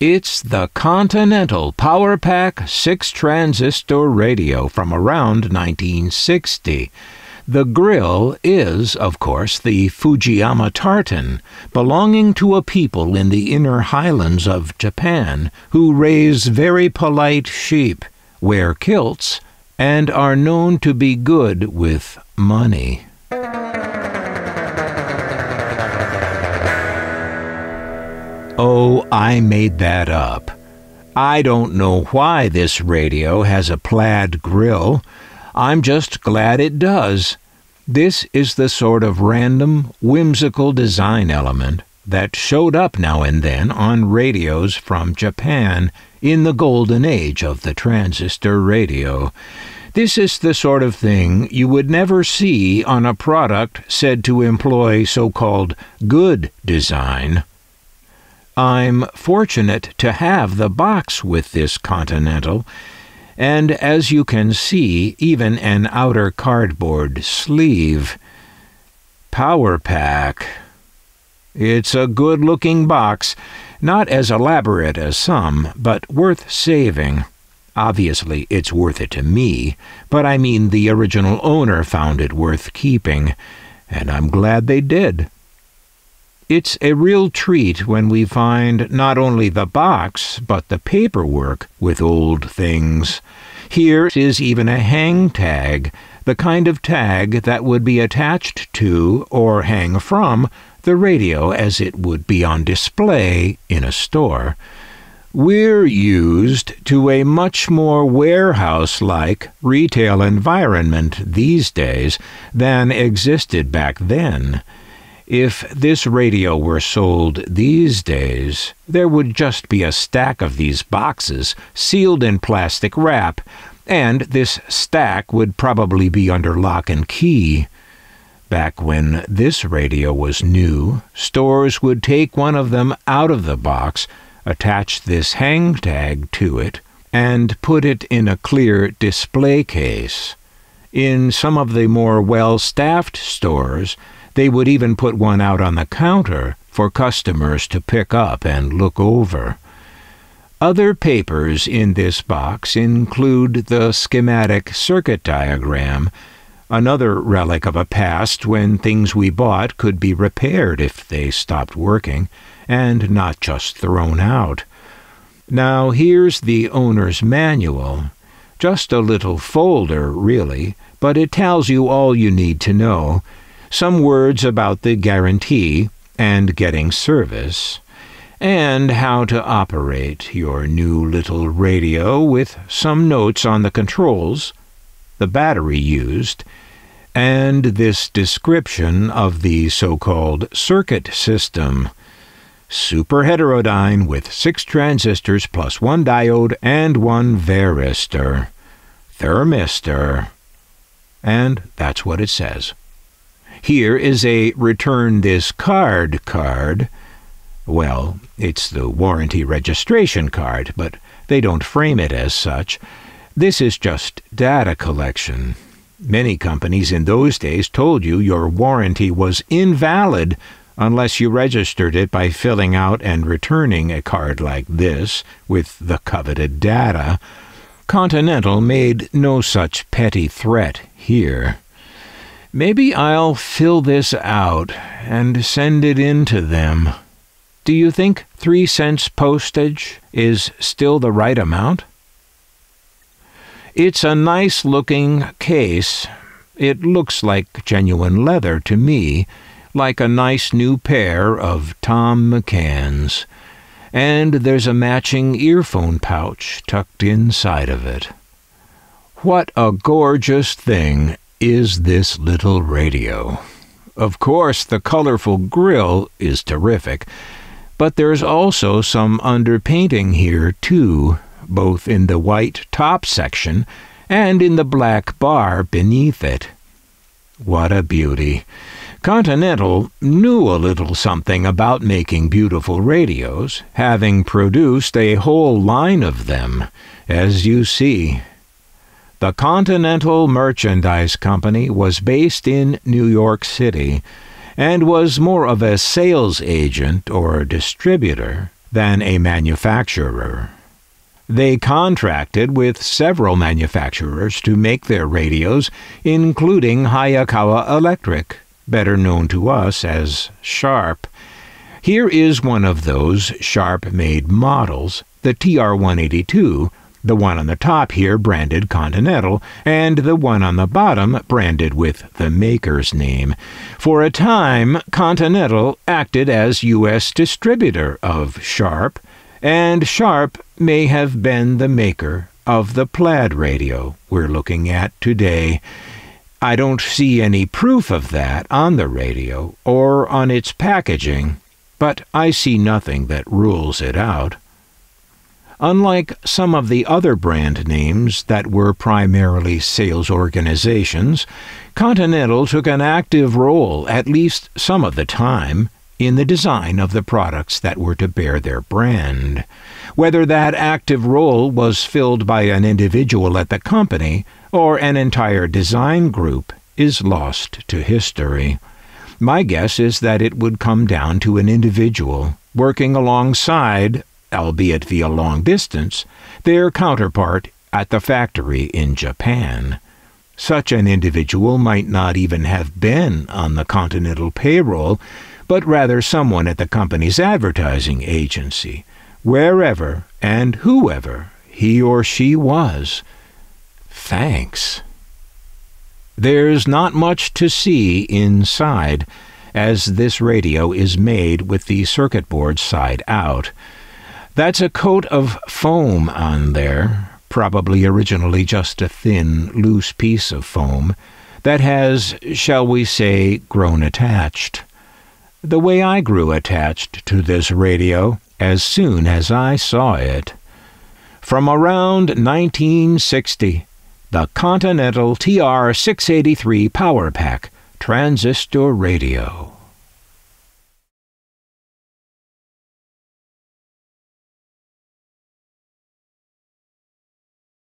It's the Continental Power-Pac 6-transistor radio from around 1960. The grille is, of course, the Fujiyama tartan, belonging to a people in the inner highlands of Japan who raise very polite sheep, wear kilts, and are known to be good with money. Oh, I made that up. I don't know why this radio has a plaid grille. I'm just glad it does. This is the sort of random, whimsical design element that showed up now and then on radios from Japan in the golden age of the transistor radio. This is the sort of thing you would never see on a product said to employ so-called good design. I'm fortunate to have the box with this Continental, and as you can see, even an outer cardboard sleeve. Power-Pac. It's a good-looking box, not as elaborate as some, but worth saving. Obviously, it's worth it to me, but I mean the original owner found it worth keeping, and I'm glad they did. It's a real treat when we find not only the box, but the paperwork with old things. Here is even a hang tag, the kind of tag that would be attached to, or hang from, the radio as it would be on display in a store. We're used to a much more warehouse-like retail environment these days than existed back then. If this radio were sold these days, there would just be a stack of these boxes sealed in plastic wrap, and this stack would probably be under lock and key. Back when this radio was new, stores would take one of them out of the box, attach this hang tag to it, and put it in a clear display case. In some of the more well-staffed stores, they would even put one out on the counter for customers to pick up and look over. Other papers in this box include the schematic circuit diagram, another relic of a past when things we bought could be repaired if they stopped working, and not just thrown out. Now here's the owner's manual. Just a little folder, really, but it tells you all you need to know. Some words about the guarantee and getting service, and how to operate your new little radio with some notes on the controls, the battery used, and this description of the so-called circuit system. Superheterodyne with 6 transistors plus 1 diode and 1 varistor. Thermister. And that's what it says. Here is a return this card. Well, it's the warranty registration card, but they don't frame it as such. This is just data collection. Many companies in those days told you your warranty was invalid unless you registered it by filling out and returning a card like this with the coveted data. Continental made no such petty threat here. Maybe I'll fill this out and send it in to them. Do you think 3 cents postage is still the right amount? It's a nice-looking case. It looks like genuine leather to me, like a nice new pair of Tom McCann's. And there's a matching earphone pouch tucked inside of it. What a gorgeous thing is this little radio. Of course, the colorful grille is terrific, but there's also some underpainting here, too, both in the white top section and in the black bar beneath it. What a beauty. Continental knew a little something about making beautiful radios, having produced a whole line of them, as you see. The Continental Merchandise Company was based in New York City and was more of a sales agent or distributor than a manufacturer. They contracted with several manufacturers to make their radios, including Hayakawa Electric, better known to us as Sharp. Here is one of those Sharp-made models, the TR-182, the one on the top here branded Continental, and the one on the bottom branded with the maker's name. For a time, Continental acted as U.S. distributor of Sharp, and Sharp may have been the maker of the plaid radio we're looking at today. I don't see any proof of that on the radio or on its packaging, but I see nothing that rules it out. Unlike some of the other brand names that were primarily sales organizations, Continental took an active role, at least some of the time, in the design of the products that were to bear their brand. Whether that active role was filled by an individual at the company or an entire design group is lost to history. My guess is that it would come down to an individual working alongside, albeit via long distance, their counterpart at the factory in Japan. Such an individual might not even have been on the Continental payroll, but rather someone at the company's advertising agency, wherever and whoever he or she was. Thanks. There's not much to see inside, as this radio is made with the circuit board side out. That's a coat of foam on there, probably originally just a thin, loose piece of foam, that has, shall we say, grown attached. The way I grew attached to this radio as soon as I saw it. From around 1960, the Continental TR-683 Power-Pac transistor radio.